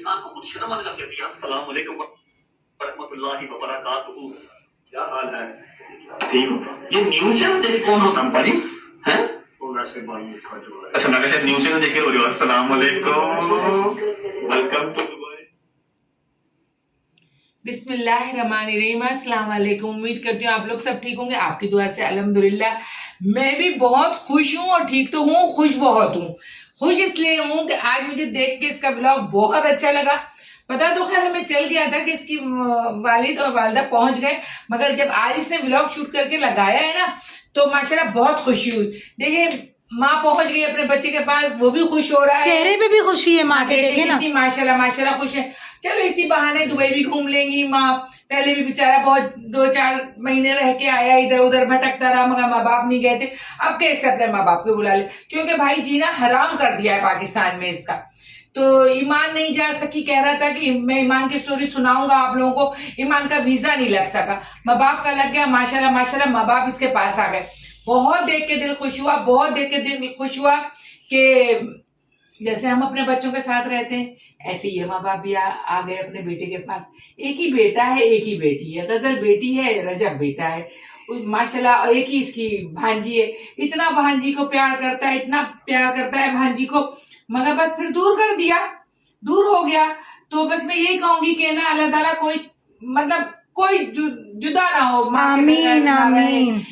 इंसान को कुछ शर्म आने लग जाती है। अस्सलाम वालेकुम रहमतुल्लाहि व बरकातुहू। क्या हाल है? ठीक हो? ये न्यूज़ चैनल देखे कौन होता है पाजी? हैं? वो वैसे बानी का जो है। अच्छा मैं शायद न्यूज़ चैनल देखे हो रही हो। अस्सलाम वालेकुम, वेलकम टू दुबई। बिस्मिल्लाहिर्रहमानिर्रहीम, अस्सलाम वालेकुम। उम्मीद करती हूँ आप लोग सब ठीक होंगे, आपकी दुआ से अल्हम्दुलिल्लाह मैं भी बहुत खुश हूँ और ठीक तो हूँ, खुश बहुत हूँ। खुश इसलिए हूँ कि आज मुझे देख के इसका व्लॉग बहुत अच्छा लगा। पता तो खैर हमें चल गया था कि इसकी वालिद और वालिदा पहुंच गए, मगर जब आज इसने व्लॉग शूट करके लगाया है ना तो माशाल्लाह बहुत खुशी हुई। देखिए माँ पहुंच गई अपने बच्चे के पास, वो भी खुश हो रहा है, चेहरे पे भी खुशी है माँ के, देखे ना माशाल्लाह माशाल्लाह खुश है। चलो इसी बहाने दुबई भी घूम लेंगी माँ। पहले भी बेचारा बहुत 2-4 महीने रह के आया, इधर उधर भटकता रहा, मगर माँ बाप नहीं गए थे। अब कैसे अपने माँ बाप को बुला ले, क्योंकि भाई जीना हराम कर दिया है पाकिस्तान में इसका। तो ईमान नहीं जा सकी, कह रहा था कि मैं ईमान की स्टोरी सुनाऊंगा आप लोगों को। ईमान का वीजा नहीं लग सका, माँ बाप का लग गया। माशाल्लाह माशाल्लाह माँ बाप इसके पास आ गए। बहुत देख के दिल खुश हुआ, बहुत देख के दिल खुश हुआ कि जैसे हम अपने बच्चों के साथ रहते हैं ऐसे ही माँ बाप भी आ गए अपने बेटे के पास। एक ही बेटा है, एक ही बेटी है, गजल बेटी है, रजब बेटा है माशाल्लाह। एक ही इसकी भांजी है, इतना भांजी को प्यार करता है, इतना प्यार करता है भांजी को, मगर बस फिर दूर कर दिया, दूर हो गया। तो बस मैं यही कहूंगी कि ना अल्लाह ताला कोई मतलब कोई जुदा ना हो। आमीन आमीन।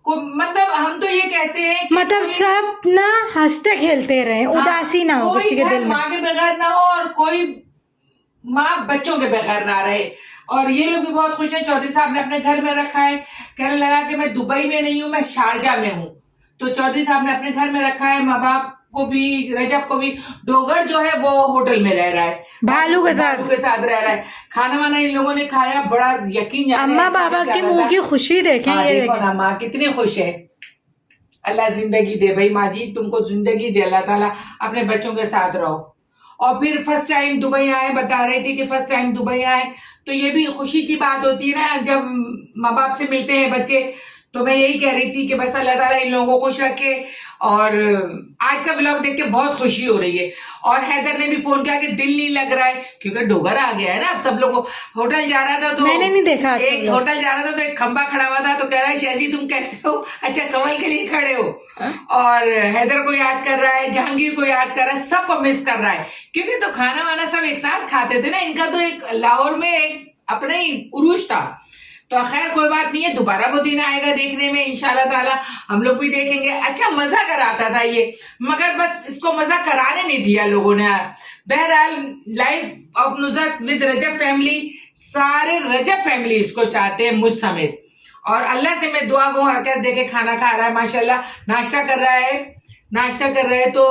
मतलब हम तो ये कहते हैं कि मतलब सब ना हंसते खेलते रहे, उदासी ना हो किसी के दिल में। माँ के बगैर ना हो और कोई माँ बच्चों के बगैर ना रहे। और ये लोग भी बहुत खुश हैं। चौधरी साहब ने अपने घर में रखा है, कहने लगा कि मैं दुबई में नहीं हूँ, मैं शारजा में हूँ। तो चौधरी साहब ने अपने घर में रखा है, माँ बाप को भी, रजब को भी। डोगर जो है वो होटल में रह रहा है, भालू के साथ रह रहा है। खाना वाना इन लोगों ने खाया, बड़ा यकीन। अम्मा बाबा की मुंह की खुशी देखें। ये देखो ना माँ कितनी खुश है। अल्लाह जिंदगी दे भाई माँ जी, तुमको जिंदगी दे अल्लाह ताला, अपने बच्चों के साथ रहो। और फिर फर्स्ट टाइम दुबई आए, बता रहे थे कि फर्स्ट टाइम दुबई आए, तो ये भी खुशी की बात होती है ना जब माँ बाप से मिलते हैं बच्चे। तो मैं यही कह रही थी कि बस अल्लाह ताला इन लोगों को खुश रखे। और आज का व्लॉग देख के बहुत खुशी हो रही है। और हैदर ने भी फोन किया कि दिल नहीं लग रहा है, क्योंकि डोगर आ गया है ना अब सब लोगों। होटल जा रहा था तो मैंने नहीं देखा, एक होटल जा रहा था तो एक खंबा खड़ा हुआ था, तो कह रहा है शहजी तुम कैसे हो? अच्छा कमल के लिए खड़े हो। और हैदर को याद कर रहा है, जहांगीर को याद कर रहा है, सबको मिस कर रहा है, क्योंकि तो खाना वाना सब एक साथ खाते थे ना। इनका तो एक लाहौर में एक अपना ही उरूज था। तो खैर कोई बात नहीं है, दोबारा वो दिन आएगा देखने में इंशाल्लाह ताला, हम लोग भी देखेंगे। अच्छा मजा कराता था ये, मगर बस इसको मजा कराने नहीं दिया लोगों ने। बहरहाल life of Nusrat with Rajab family, सारे रजब फैमिली इसको चाहते हैं, मुझ समेत। और अल्लाह से मैं दुआ को हरकत देके खाना खा रहा है माशाल्लाह, नाश्ता कर रहा है। नाश्ता कर रहे तो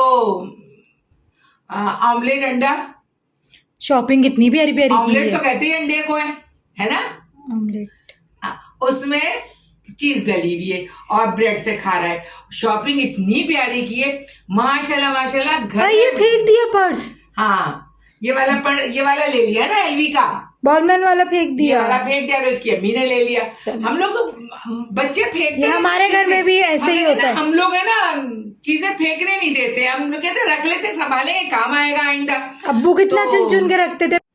ऑमलेट अंडा। शॉपिंग कितनी प्यारी प्यारी की ऑमलेट है। तो कहते ही अंडे को है ना। ऑमलेट उसमें चीज डली हुई है और ब्रेड से खा रहा है। शॉपिंग इतनी प्यारी की है माशाल्लाह माशाल्लाह। घर ये फेंक दिया पर्स। हाँ ये वाला ले लिया ना एलवी का, बॉलमैन वाला फेंक दिया। वाला फेंक दिया तो इसकी अम्मी ने ले लिया। हम लोग तो बच्चे फेंकते हैं, हमारे घर में भी ऐसे ही होता है। हम लोग है ना चीजें फेंकने नहीं देते, हम लोग कहते रख लेते, संभालेंगे, काम आएगा आइंदा। अब्बू कितना चुन चुन के रखते थे।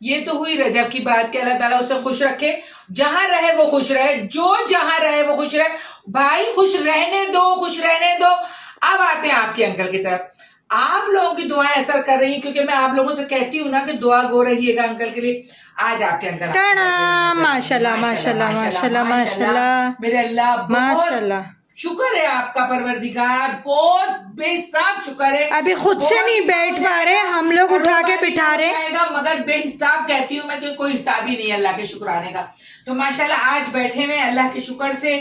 ये तो हुई रजब की बात कि अल्लाह ताला उसे खुश रखे, जहां रहे वो खुश रहे, जो जहां रहे वो खुश रहे। भाई खुश रहने दो, खुश रहने दो। अब आते हैं आपके अंकल की तरफ। आप लोगों की दुआएं असर कर रही हैं, क्योंकि मैं आप लोगों से कहती हूँ ना कि दुआ गो रहिएगा अंकल के लिए। आज आपके अंकल माशाल्लाह माशाल्लाह माशाल्लाह माशाल्लाह मेरे अल्लाह, माशाल्लाह शुक्र है आपका परवरदिगार, बहुत बेहिसाब शुक्र है। अभी खुद से नहीं बैठ पा रहे, हम लोग उठा के बिठा रहे, मगर बेहिसाब कहती हूँ मैं कि कोई हिसाब ही नहीं है अल्लाह के शुक्राने का। तो माशाल्लाह आज बैठे हुए अल्लाह के शुक्र से,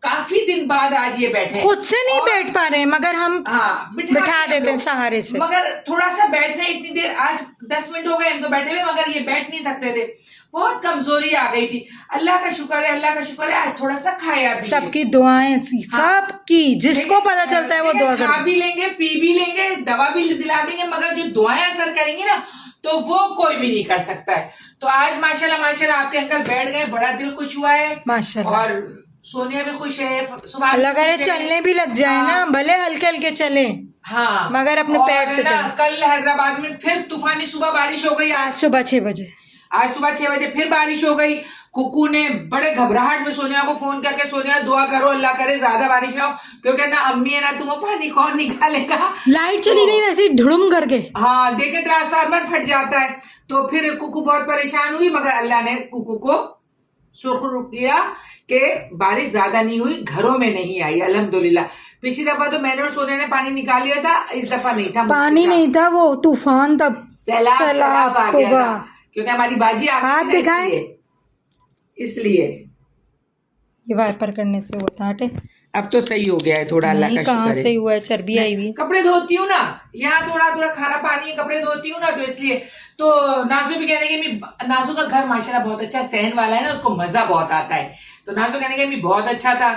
काफी दिन बाद आज ये बैठे। खुद से नहीं बैठ पा रहे मगर हम बिठा देते हैं सहारे से। मगर थोड़ा सा बैठ रहे, इतनी देर, आज 10 मिनट हो गए इनको बैठे हुए, मगर ये बैठ नहीं सकते थे, बहुत कमजोरी आ गई थी। अल्लाह का शुक्र है, अल्लाह का शुक्र है आज थोड़ा सा खाया भी। सबकी दुआएं, सबकी, जिसको पता चलता है वो दुआ खा भी लेंगे, पी भी लेंगे, दवा भी दिला देंगे, मगर जो दुआएं असर करेंगी ना तो वो कोई भी नहीं कर सकता है। तो आज माशाल्लाह माशाल्लाह आपके अंकल बैठ गए, बड़ा दिल खुश हुआ है माशाल्लाह। और सोनिया भी खुश है, सुबह अल्लाह करे चलने भी लग जाए ना, भले हल्के हल्के चले, हाँ, मगर अपने और पैर से ना, चले। कल हैदराबाद में फिर तूफानी सुबह बारिश हो गई। आज सुबह 6 बजे, आज सुबह 6 बजे फिर बारिश हो गई। कुकू ने बड़े घबराहट में सोनिया को फोन करके, सोनिया दुआ करो अल्लाह करे ज्यादा बारिश ना हो, क्योंकि ना अम्मी है ना तुम पानी कौन निकालेगा। लाइट चली गई वैसे ही ढुड़ुम करके। हाँ, देखे ट्रांसफार्मर फट जाता है। तो फिर कुकू बहुत परेशान हुई, मगर अल्लाह ने कुकू को सुरखरू किया कि बारिश ज्यादा नहीं हुई, घरों में नहीं आई, अल्हम्दुलिल्लाह। पिछली दफा तो मैंने और सोनिया ने पानी निकाल लिया था, इस दफा नहीं था, पानी नहीं था, वो तूफान तब सैलाब आ गया था, क्योंकि हमारी बाजी हाथ दिखाए, इसलिए ये वाइपर करने से होता हटे। अब तो सही हो गया है थोड़ा, अल्लाह का कहाँ शुक्र है। से हुआ है, चर्बी आई हुई। कपड़े धोती हूँ ना, यहाँ थोड़ा थोड़ा खारा पानी है, कपड़े धोती हूँ ना, तो इसलिए। तो नाजू भी कहने की, नाजू का घर माशाल्लाह बहुत अच्छा सहन वाला है ना, उसको मजा बहुत आता है। तो नाजू कहने की बहुत अच्छा था,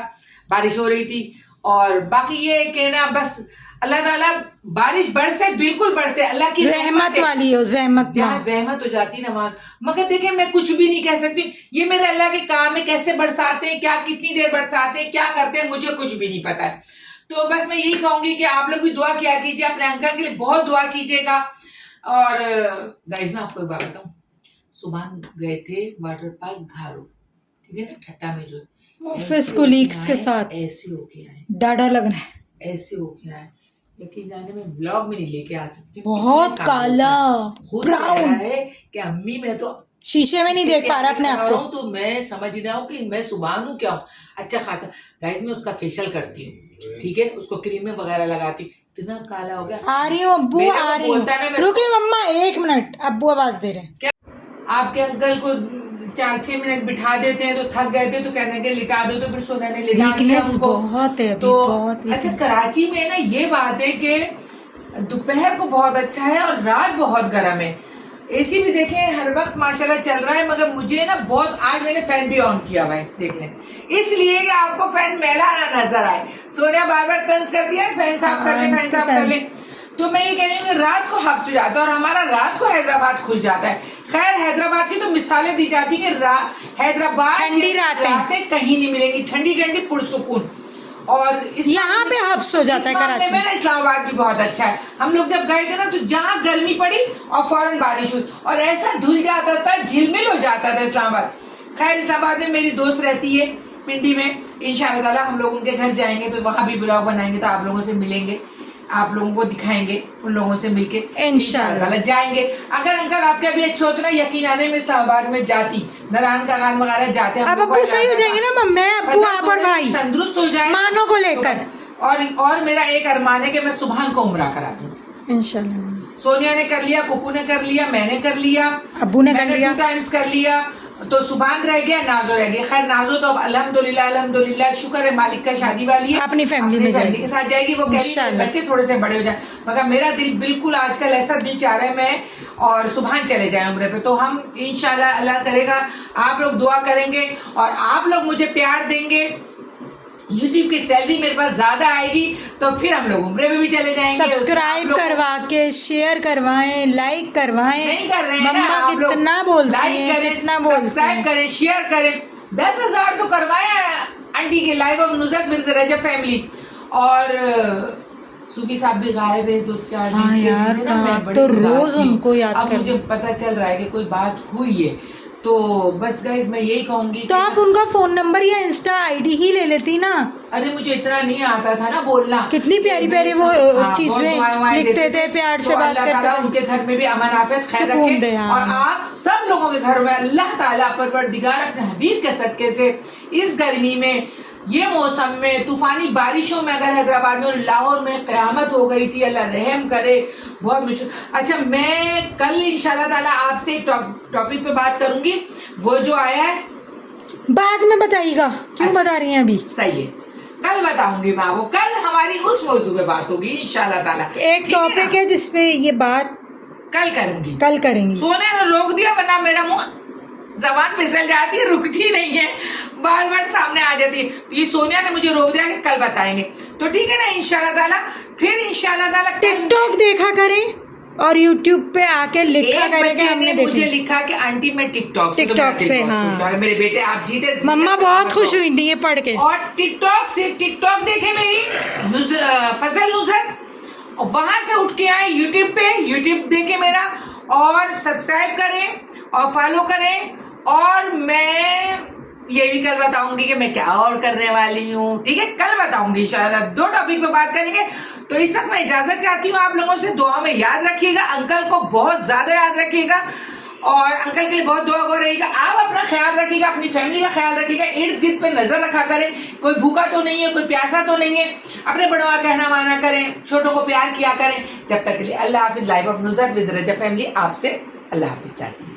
बारिश हो रही थी। और बाकी ये कहना बस अल्लाह ताला बारिश बरसे, बिल्कुल बरसे, अल्लाह की रहमत वाली हो, जहमत जहाँ जहमत हो जाती ना वहां। मगर देखिए मैं कुछ भी नहीं कह सकती, ये मेरे अल्लाह के काम है, कैसे बरसाते हैं, क्या कितनी देर बरसाते हैं, क्या करते हैं, मुझे कुछ भी नहीं पता है। तो बस मैं यही कहूंगी कि आप लोग भी दुआ किया कीजिए, अपने अंकल के लिए बहुत दुआ कीजिएगा। और गाइस ना आपको एक बात बताऊं, सुबह गए थे वाटर पार्क घारो, ठीक है ना, ठट्टा में जो ऑफिस कोलीग्स के साथ, ऐसे हो गया है, डाढ़ा लग रहा है, ऐसे हो गया है, लेकिन जाने में व्लॉग में नहीं लेके आ सकती, बहुत काला ब्राउन है कि अम्मी मैं तो शीशे में नहीं देख पा रहा अपने आप को। तो मैं समझ रहा हूँ कि मैं सुबह हूँ क्या हूँ, अच्छा खासा। गाइस मैं उसका फेशियल करती हूँ, ठीक है, उसको क्रीम वगैरह लगाती, इतना काला हो गया। आ रही हूँ अब्बू, आ रही हूँ, रुके मम्मा 1 मिनट, अब्बू आवाज दे रहे हैं। आपके अंकल को 4-6 मिनट बिठा देते हैं तो थक गए थे, तो कहने के लिटा दो, तो फिर सोना ने लिटा दिया उनको। बहुत है अभी, तो बहुत अच्छा कराची में ना ये बात है कि दोपहर को बहुत अच्छा है और रात बहुत गर्म है। एसी भी देखें हर वक्त माशाल्लाह चल रहा है, मगर मुझे ना बहुत, आज मैंने फैन भी ऑन किया हुआ है, देख लें, इसलिए कि आपको फैन मैला ना नजर आए। सोनिया बार बार तंज करती है फैन साफ कर ले, फैन साफ कर ले। तो मैं ये कह रही हूँ कि रात को हब्स हो जाता है और हमारा रात को हैदराबाद खुल जाता है। खैर हैदराबाद की तो मिसालें दी जाती है कि हैदराबाद ठंडी रातें कहीं नहीं मिलेंगी, ठंडी ठंडी पुरसुकून। और यहाँ पे हब्स हो जाता है कराची में ना। इस्लामाबाद भी बहुत अच्छा है, हम लोग जब गए थे ना तो जहाँ गर्मी पड़ी और फौरन बारिश हुई और ऐसा धुल जाता था, झिलमिल हो जाता था इस्लामाबाद। खैर इस्लामाबाद में मेरी दोस्त रहती है पिंडी में, इंशाअल्लाह ताला हम लोग उनके घर जाएंगे तो वहां भी ब्लॉग बनाएंगे, तो आप लोगों से मिलेंगे, आप लोगों को दिखाएंगे, उन लोगों से मिलके इंशाअल्लाह जाएंगे। अगर अंकल आपके अभी अच्छे होते ना, यकीन आने में इस्लामाबाद में जाती, नारायण का खान वगैरह जाते, अब अब्बू सही हो जाएंगे ना, मम्मी अब्बू आप और भाई तंदुरुस्त हो जाए मानो को लेकर। और मेरा एक अरमान है कि मैं सुबह को उम्रा करा दूं इंशाल्लाह। सोनिया ने कर लिया, कुकू ने कर लिया, मैंने कर लिया, अब्बू ने कर लिया, 2 टाइम्स कर लिया, तो सुभान रह गया, नाजो रह गया। खैर नाजो तो अब अल्हम्दुलिल्लाह शुक्र है मालिक का, शादी वाली है, अपनी फैमिली के साथ जाएगी। वो कह रही है बच्चे थोड़े से बड़े हो जाए, मगर मेरा दिल बिल्कुल आजकल ऐसा दिल चाह रहा है मैं और सुभान चले जाए उम्रे पे। तो हम इंशाल्लाह अल्लाह करेगा, आप लोग दुआ करेंगे और आप लोग मुझे प्यार देंगे, यूट्यूब की सैलरी मेरे पास ज्यादा आएगी तो फिर हम लोग उम्रे में भी चले जाएंगे। सब्सक्राइब करवा के शेयर करवाएं, लाइक करवाएं। नहीं कर रहे हैं मम्मा ना, कितना बोलती हैं, कितना बोलती हैं। सब्सक्राइब करें, शेयर करें, 10,000 तो करवाए आंटी के live of Nusrat Mirza Rajab family. और सूफी साहब भी गायब है 2-4 दिन से। यार तो रोज उनको याद अब मुझे पता चल रहा है कि कोई बात हुई है, तो बस गाइस मैं यही कहूंगी तो आप उनका फोन नंबर या इंस्टा आईडी ही ले लेती ना। अरे मुझे इतना नहीं आता था ना बोलना, कितनी प्यारी प्यारी वो चीजें लिखते थे, प्यार से बात करते थे। उनके घर में भी अमन आफियत खैर रखे और आप सब लोगों के घर में अल्लाह ताला परवरदिगार अपने हबीब के सदके से इस गर्मी में, ये मौसम में, तूफानी बारिशों में, अगर हैदराबाद में और लाहौर में क़यामत हो गई थी, अल्लाह रहम करे, बहुत मुश्किल। अच्छा मैं कल इंशाल्लाह ताला आपसे एक टॉपिक पे बात करूंगी, वो जो आया है बाद में बताइएगा, क्यों बता रही हैं अभी? सही है, कल बताऊंगी मैं आपको, कल हमारी उस मौजू पे बात होगी इंशाल्लाह ताला। एक टॉपिक है जिसपे ये बात कल करूंगी, कल करेंगे। सोने ने रोक दिया, वरना मेरा मुंह जबान फिसल जाती है, रुकती नहीं है, बार बार सामने आ जाती है। तो ये सोनिया ने मुझे रोक दिया कि कल बताएंगे, तो ठीक है ना इंशाल्लाह ताला। फिर इंशाल्लाह ताला टिकटॉक देखा करें, और यूट्यूब पे आके लिखा एक करे कि बच्चे हमने ने मुझे देखी। लिखा कि आंटी मैं टिकटॉक से, तो टिकटॉक मेरा दिल से, बहुत हाँ। खुश हुआ। मेरे बेटे आप जीते, मम्मा बहुत खुश हुई थी ये पढ़ के। और टिकटॉक से, टिकटॉक देखे मेरी फजल नुसरत, वहां से उठ के आए यूट्यूब पे, यूट्यूब देखे मेरा, और सब्सक्राइब करें और फॉलो करें। और मैं ये भी कल बताऊंगी कि मैं क्या और करने वाली हूँ, ठीक है, कल बताऊंगी शायद। 2 टॉपिक पे बात करेंगे। तो इस वक्त मैं इजाजत चाहती हूँ आप लोगों से। दुआ में याद रखिएगा, अंकल को बहुत ज्यादा याद रखिएगा, और अंकल के लिए बहुत दुआ हो रहेगा। आप अपना ख्याल रखिएगा, अपनी फैमिली का ख्याल रखिएगा, इर्द गिर्द पे नजर रखा करें, कोई भूखा तो नहीं है, कोई प्यासा तो नहीं है, अपने बड़ों का कहना माना करें, छोटों को प्यार किया करें। जब तक के लिए अल्लाह हाफिज। Life of Nusrat with Raza family आपसे अल्लाह हाफिज चाहती है।